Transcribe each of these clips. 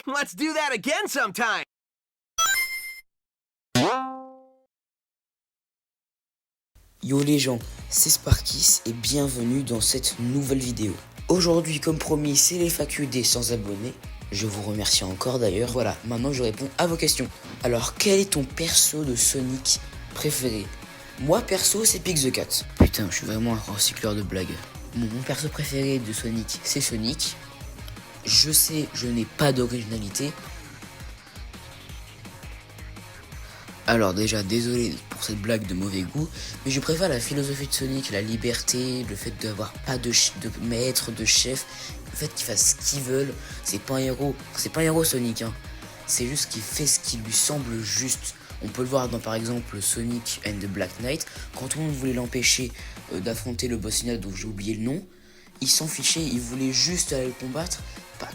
Let's do that again sometime! Yo les gens, c'est Sparkis et bienvenue dans cette nouvelle vidéo. Aujourd'hui, comme promis, c'est les FAQ des 100 abonnés. Je vous remercie encore d'ailleurs. Voilà, maintenant je réponds à vos questions. Alors, quel est ton perso de Sonic préféré? Moi perso, c'est Pix the Cat. Putain, je suis vraiment un recycleur de blagues. Mon perso préféré de Sonic, c'est Sonic. Je sais, je n'ai pas d'originalité. Alors déjà, désolé pour cette blague de mauvais goût, mais je préfère la philosophie de Sonic, la liberté, le fait d'avoir pas de maître, de chef, le fait qu'il fasse ce qu'il veut. C'est pas un héros Sonic, hein. C'est juste qu'il fait ce qui lui semble juste. On peut le voir dans par exemple Sonic and the Black Knight, quand tout le monde voulait l'empêcher d'affronter le boss final dont j'ai oublié le nom, il s'en fichait, il voulait juste aller le combattre,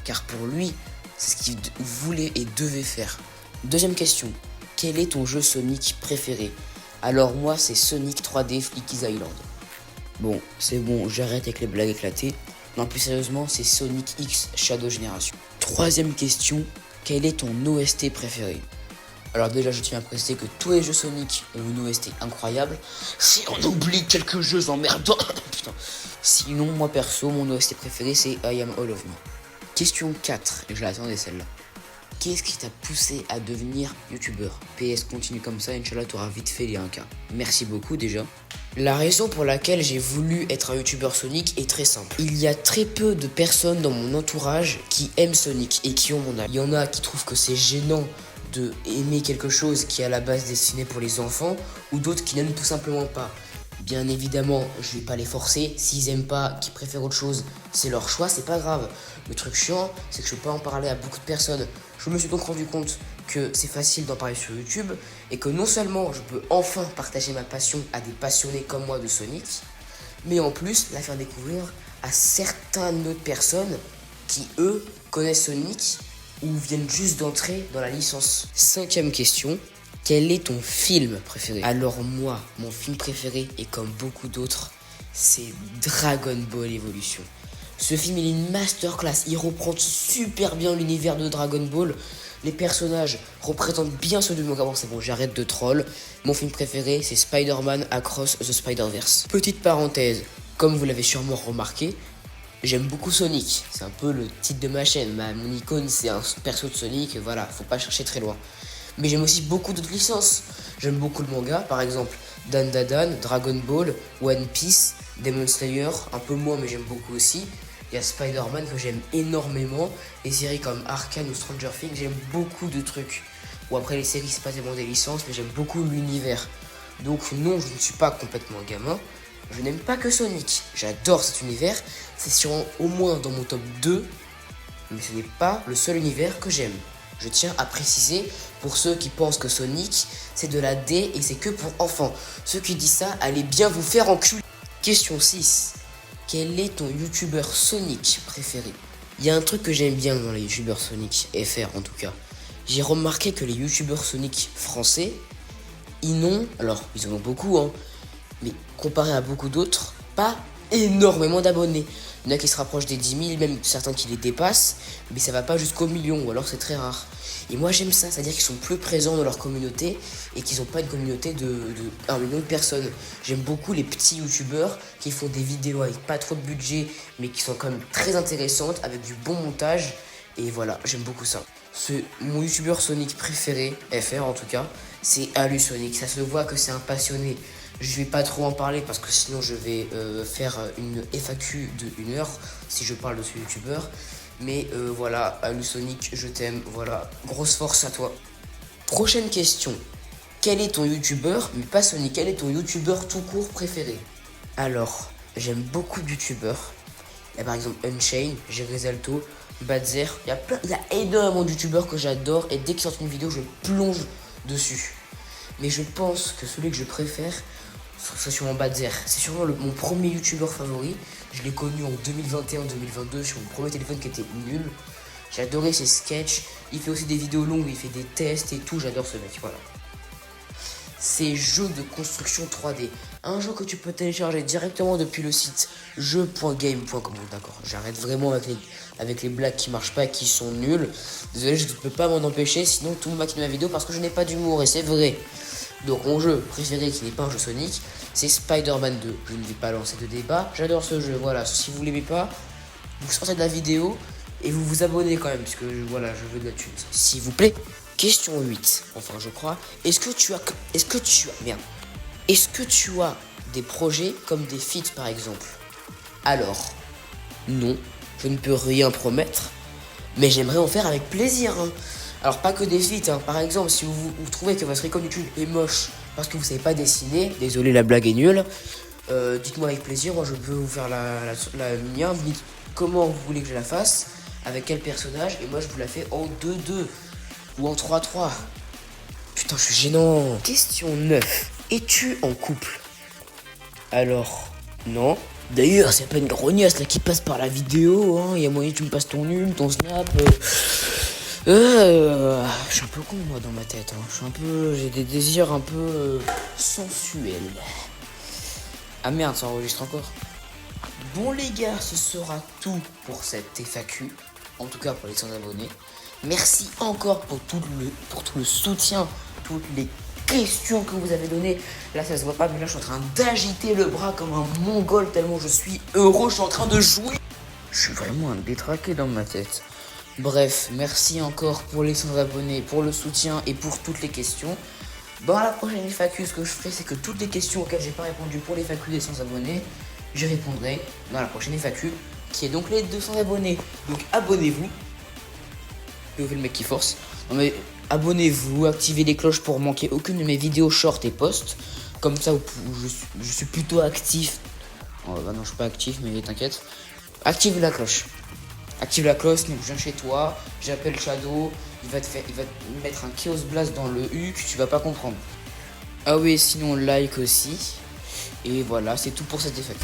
car pour lui, c'est ce qu'il voulait et devait faire. Deuxième question. Quel est ton jeu Sonic préféré? Alors moi c'est Sonic 3D Flicky's Island. Bon, c'est bon, j'arrête avec les blagues éclatées. Non, plus sérieusement, c'est Sonic X Shadow Generation. Troisième question, quel est ton OST préféré? Alors déjà, je tiens à préciser que tous les jeux Sonic ont une OST incroyable. Si on oublie quelques jeux emmerdants, putain. Sinon, moi perso, mon OST préféré c'est I Am All of Me. Question 4, et je l'attendais celle-là. Qu'est-ce qui t'a poussé à devenir youtubeur? PS, continue comme ça, Inch'Allah, t'auras vite fait les 1K. Merci beaucoup déjà. La raison pour laquelle j'ai voulu être un youtubeur Sonic est très simple. Il y a très peu de personnes dans mon entourage qui aiment Sonic et qui ont mon âge. Il y en a qui trouvent que c'est gênant de aimer quelque chose qui est à la base destiné pour les enfants, ou d'autres qui n'aiment tout simplement pas. Bien évidemment, je vais pas les forcer. S'ils aiment pas, qu'ils préfèrent autre chose, c'est leur choix, c'est pas grave. Le truc chiant, c'est que je peux pas en parler à beaucoup de personnes. Je me suis donc rendu compte que c'est facile d'en parler sur YouTube et que non seulement je peux enfin partager ma passion à des passionnés comme moi de Sonic, mais en plus la faire découvrir à certaines autres personnes qui, eux, connaissent Sonic ou viennent juste d'entrer dans la licence. Cinquième question. Quel est ton film préféré? Alors moi, mon film préféré, et comme beaucoup d'autres, c'est Dragon Ball Evolution. Ce film, il est une masterclass, il reprend super bien l'univers de Dragon Ball. Les personnages représentent bien ceux du manga. Bon, c'est bon, j'arrête de troll. Mon film préféré, c'est Spider-Man Across the Spider-Verse. Petite parenthèse, comme vous l'avez sûrement remarqué, j'aime beaucoup Sonic. C'est un peu le titre de ma chaîne. Mon icône, c'est un perso de Sonic, voilà, faut pas chercher très loin. Mais j'aime aussi beaucoup d'autres licences. J'aime beaucoup le manga, par exemple Dan Da Dan, Dragon Ball, One Piece, Demon Slayer, un peu moins mais j'aime beaucoup aussi. Il y a Spider-Man que j'aime énormément. Les séries comme Arcane ou Stranger Things, j'aime beaucoup de trucs. Ou après les séries, c'est pas tellement des licences, mais j'aime beaucoup l'univers. Donc non, je ne suis pas complètement gamin. Je n'aime pas que Sonic. J'adore cet univers. C'est sûrement au moins dans mon top 2. Mais ce n'est pas le seul univers que j'aime. Je tiens à préciser, pour ceux qui pensent que Sonic, c'est de la D et c'est que pour enfants. Ceux qui disent ça, allez bien vous faire enculer. Question 6. Quel est ton youtubeur Sonic préféré? Il y a un truc que j'aime bien dans les youtubeurs Sonic, FR en tout cas. J'ai remarqué que les youtubeurs Sonic français, ils en ont beaucoup, hein, mais comparé à beaucoup d'autres, pas énormément d'abonnés. Il y en a qui se rapprochent des 10 000, même certains qui les dépassent, mais ça va pas jusqu'au million, ou alors c'est très rare. Et moi j'aime ça, c'est-à-dire qu'ils sont plus présents dans leur communauté et qu'ils n'ont pas une communauté de 1 million de personnes. J'aime beaucoup les petits youtubeurs qui font des vidéos avec pas trop de budget, mais qui sont quand même très intéressantes, avec du bon montage, et voilà, j'aime beaucoup ça. Mon youtubeur Sonic préféré, FR en tout cas, c'est Alusonic. Ça se voit que c'est un passionné. Je vais pas trop en parler parce que sinon je vais faire une FAQ de 1 heure si je parle de ce youtubeur. Mais voilà, Alusonic, je t'aime, voilà, grosse force à toi. Prochaine question. Quel est ton youtubeur, mais pas Sonic, quel est ton youtubeur tout court préféré? Alors, j'aime beaucoup de youtubeurs. Il y a par exemple Unchained, Jerizalto, Badzer. Il y a énormément de youtubeurs que j'adore et dès qu'ils sortent une vidéo, je plonge dessus. Mais je pense que celui que je préfère, c'est sûrement Badzer. C'est sûrement mon premier youtubeur favori. Je l'ai connu en 2021-2022 sur mon premier téléphone qui était nul. J'ai adoré ses sketchs. Il fait aussi des vidéos longues, il fait des tests et tout. J'adore ce mec, voilà. Ses jeux de construction 3D. Un jeu que tu peux télécharger directement depuis le site jeu.game.com. D'accord, j'arrête vraiment avec les blagues qui marchent pas et qui sont nulles. Désolé, je ne peux pas m'en empêcher, sinon tout le monde va quitter ma vidéo parce que je n'ai pas d'humour et c'est vrai. Donc mon jeu préféré qui n'est pas un jeu Sonic, c'est Spider-Man 2. Je ne vais pas lancer de débat, j'adore ce jeu. Voilà, si vous l'aimez pas, vous sortez de la vidéo et vous vous abonnez quand même, puisque voilà, je veux de la thune, s'il vous plaît. Question 8, enfin je crois. Est-ce que tu as des projets comme des feats par exemple? Alors, non, je ne peux rien promettre, mais j'aimerais en faire avec plaisir. Alors pas que des feats, par exemple, si vous trouvez que votre icône YouTube est moche parce que vous savez pas dessiner, désolé la blague est nulle, dites-moi avec plaisir, moi je peux vous faire la mienne, vous dites comment vous voulez que je la fasse, avec quel personnage, et moi je vous la fais en 2-2 ou en 3-3. Putain, je suis gênant. Question 9. Es-tu en couple? Alors, non. D'ailleurs, c'est pas une grognasse là qui passe par la vidéo, il y a moyen que tu me passes ton num, ton snap. Je suis un peu con moi dans ma tête, j'ai des désirs un peu sensuels. Ah merde, ça enregistre encore. Bon les gars, ce sera tout pour cette FAQ, en tout cas pour les 100 abonnés. Merci encore pour tout le soutien, toutes les questions que vous avez données. Là ça se voit pas, mais là je suis en train d'agiter le bras comme un mongol tellement je suis heureux, je suis en train de jouer. Je suis vraiment un détraqué dans ma tête. Bref, merci encore pour les 100 abonnés, pour le soutien et pour toutes les questions. Dans la prochaine FAQ, ce que je ferai, c'est que toutes les questions auxquelles j'ai pas répondu pour les FAQ des 100 abonnés, je répondrai dans la prochaine FAQ, qui est donc les 200 abonnés. Donc abonnez-vous. Et le mec qui force. Non mais abonnez-vous, activez les cloches pour manquer aucune de mes vidéos short et post. Comme ça, je suis plutôt actif. Oh bah non, je suis pas actif, mais t'inquiète. Active la cloche. Active la cloche, donc je viens chez toi, j'appelle Shadow, il va te mettre un Chaos Blast dans le U que tu vas pas comprendre. Ah oui, sinon like aussi. Et voilà, c'est tout pour cette défaite.